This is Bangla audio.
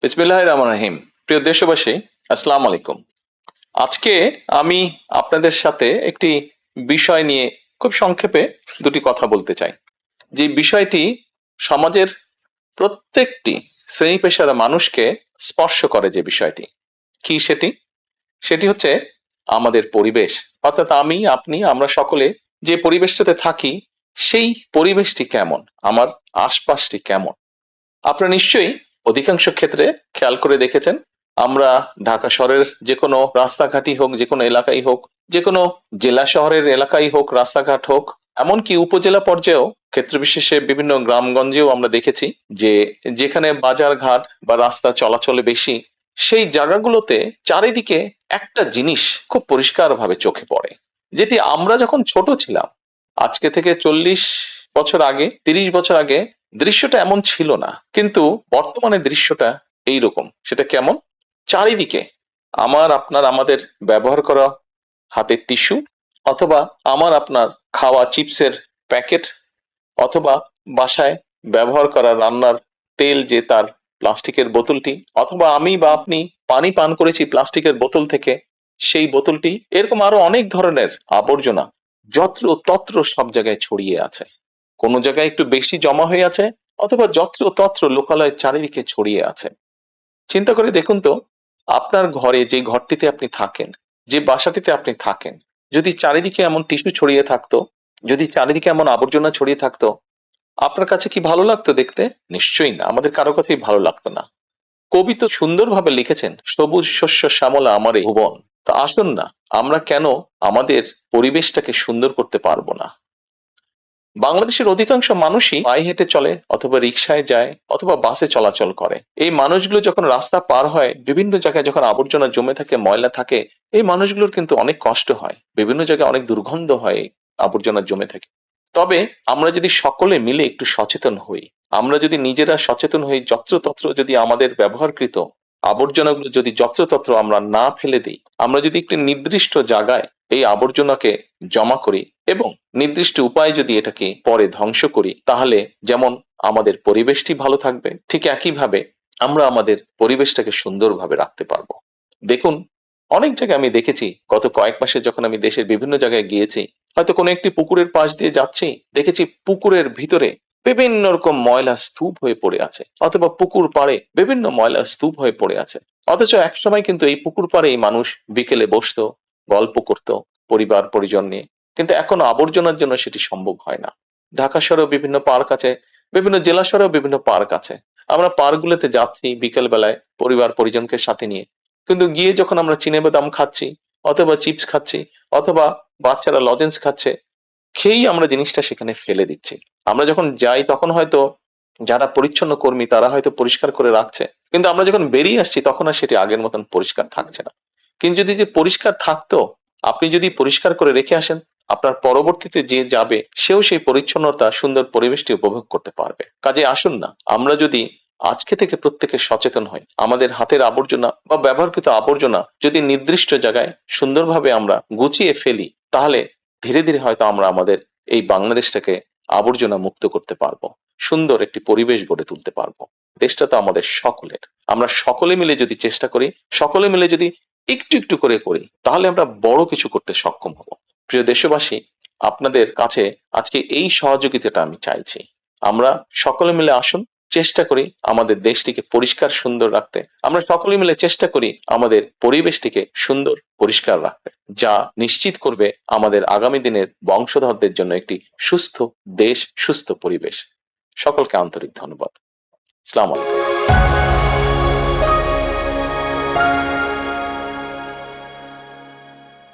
বিসমিল্লাহির রহমানির রহিম। প্রিয় দেশবাসী, আসসালামু আলাইকুম। আজকে আমি আপনাদের সাথে একটি বিষয় নিয়ে খুব সংক্ষেপে দুটি কথা বলতে চাই। যে বিষয়টি সমাজের প্রত্যেকটি শ্রেণী পেশার মানুষকে স্পর্শ করে, যে বিষয়টি কি সেটি সেটি হচ্ছে আমাদের পরিবেশ। অর্থাৎ আমি, আপনি, আমরা সকলে যে পরিবেশটাতে থাকি সেই পরিবেশটি কেমন, আমার আশপাশটি কেমন। আপনারা নিশ্চয়ই অধিকাংশ ক্ষেত্রে খেয়াল করে দেখেছেন, আমরা ঢাকা শহরের যে কোনো রাস্তাঘাটই হোক, যে কোনো এলাকাই হোক, যে কোনো জেলা শহরের এলাকাই হোক, রাস্তাঘাট হোক, এমনকি উপজেলা পর্যায়েও ক্ষেত্র বিশেষে বিভিন্ন গ্রামগঞ্জেও আমরা দেখেছি যে যেখানে বাজার ঘাট বা রাস্তা চলাচলে বেশি, সেই জায়গাগুলোতে চারিদিকে একটা জিনিস খুব পরিষ্কারভাবে চোখে পড়ে, যেটি আমরা যখন ছোট ছিলাম, আজকে থেকে 40 বছর আগে, 30 বছর আগে দৃশ্যটা এমন ছিল না, কিন্তু বর্তমানে দৃশ্যটা এইরকম। সেটা কেমন? চারিদিকে আমার আপনার আমাদের ব্যবহার করা হাতের টিস্যু, অথবা আমার আপনার খাওয়া চিপসের প্যাকেট, অথবা বাসায় ব্যবহার করা রান্নার তেল, যে তার প্লাস্টিকের বোতলটি, অথবা আমি বা আপনি পানি পান করেছি প্লাস্টিকের বোতল থেকে, সেই বোতলটি, এরকম আরো অনেক ধরনের আবর্জনা যত্র তত্র সব জায়গায় ছড়িয়ে আছে। কোনো জায়গায় একটু বেশি জমা হয়ে আছে, অথবা যত্র তত্র লোকালয় চারিদিকে ছড়িয়ে আছে। চিন্তা করে দেখুন তো, আপনার ঘরে, যে ঘরটিতে আপনি থাকেন, যে বাসাটিতে আপনি থাকেন, যদি চারিদিকে এমন টিস্যু ছড়িয়ে থাকতো, যদি চারিদিকে এমন আবর্জনা ছড়িয়ে থাকতো, আপনার কাছে কি ভালো লাগতো দেখতে? নিশ্চয়ই না, আমাদের কারো কথাই ভালো লাগতো না। কবি তো সুন্দরভাবে লিখেছেন, সবুজ শস্য শ্যামলা আমার এই ভুবন। তা আসুন না, আমরা কেন আমাদের পরিবেশটাকে সুন্দর করতে পারবো না? বাংলাদেশের অধিকাংশ মানুষই পায়ে হেঁটে চলে, অথবা রিকশায় যায়, অথবা বাসে চলাচল করে। এই মানুষগুলো যখন রাস্তা পার হয়, বিভিন্ন জায়গায় যখন আবর্জনা জমে থাকে, ময়লা থাকে, এই মানুষগুলোর কিন্তু অনেক কষ্ট হয়, বিভিন্ন জায়গায় অনেক দুর্গন্ধ হয় এই আবর্জনা জমে থাকে। তবে আমরা যদি সকলে মিলে একটু সচেতন হই, আমরা যদি নিজেরা সচেতন হই, যত্রতত্র যদি আমাদের ব্যবহারকৃত আবর্জনাগুলো যদি যত্রতত্র আমরা না ফেলে দিই, আমরা যদি একটি নির্দিষ্ট জায়গায় এই আবর্জনাকে জমা করি এবং নির্দিষ্ট উপায়ে যদি এটাকে পরে ধ্বংস করি, তাহলে যেমন আমাদের পরিবেশটি ভালো থাকবে, ঠিক একইভাবে আমরা আমাদের পরিবেশটাকে সুন্দরভাবে রাখতে পারবো। দেখুন, অনেক জায়গায় আমি দেখেছি, গত কয়েক মাসে যখন আমি দেশের বিভিন্ন জায়গায় গিয়েছি, হয়তো কোনো একটি পুকুরের পাশ দিয়ে যাচ্ছি, দেখেছি পুকুরের ভিতরে বিভিন্ন রকম ময়লা স্তূপ হয়ে পড়ে আছে, অথবা পুকুর পাড়ে বিভিন্ন ময়লা স্তূপ হয়ে পড়ে আছে। অথচ একসময় কিন্তু এই পুকুর পাড়েই মানুষ বিকেলে বসতো, গল্প করত পরিবার পরিজন নিয়ে। কিন্তু এখন আবর্জনার জন্য সেটি সম্ভব হয় না। ঢাকা শহরেও বিভিন্ন পার্ক আছে, বিভিন্ন জেলা শহরেও বিভিন্ন পার্ক আছে। আমরা পার্কগুলোতে যাচ্ছি বিকেল বেলায় পরিবার পরিজনকে সাথে নিয়ে, কিন্তু গিয়ে যখন আমরা চিনেবাদাম খাচ্ছি, অথবা চিপস খাচ্ছি, অথবা বাচ্চারা লজেন্স খাচ্ছে, খেয়েই আমরা জিনিসটা সেখানে ফেলে দিচ্ছি। আমরা যখন যাই তখন হয়তো যারা পরিচ্ছন্ন কর্মী তারা হয়তো পরিষ্কার করে রাখছে, কিন্তু আমরা যখন বেরিয়ে আসছি তখন আর সেটি আগের মতন পরিষ্কার থাকছে না। কিন্তু যদি যে পরিষ্কার থাকতো, আপনি যদি পরিষ্কার করে রেখে আসেন, আপনার পরবর্তীতে যে যাবে সেও সেই পরিচ্ছন্নতা, সুন্দর পরিবেশটি উপভোগ করতে পারবে। কাজে আসুন না, আমরা যদি আজকে থেকে প্রত্যেকে সচেতন হই, আমাদের হাতের আবর্জনা বা ব্যবহৃত আবর্জনা যদি নির্দিষ্ট জায়গায় সুন্দরভাবে আমরা গুছিয়ে ফেলি, তাহলে ধীরে ধীরে হয়তো আমরা আমাদের এই বাংলাদেশটাকে আবর্জনা মুক্ত করতে পারবো, সুন্দর একটি পরিবেশ গড়ে তুলতে পারবো। দেশটা তো আমাদের সকলের। আমরা সকলে মিলে যদি চেষ্টা করি, সকলে মিলে যদি একটু একটু করে করি, তাহলে আমরা বড় কিছু করতে সক্ষম হব। প্রিয় দেশবাসী, আপনাদের কাছে আজকে এই সহযোগিতাটা আমি চাইছি। আমরা সকলে মিলে আসুন, চেষ্টা করি আমাদের দেশটিকে পরিষ্কার সুন্দর রাখতে। আমরা সকলে মিলে চেষ্টা করি আমাদের পরিবেশটিকে সুন্দর পরিষ্কার রাখতে, যা নিশ্চিত করবে আমাদের আগামী দিনের বংশধরদের জন্য একটি সুস্থ দেশ, সুস্থ পরিবেশ। সকলকে আন্তরিক ধন্যবাদ। আসসালামু আলাইকুম।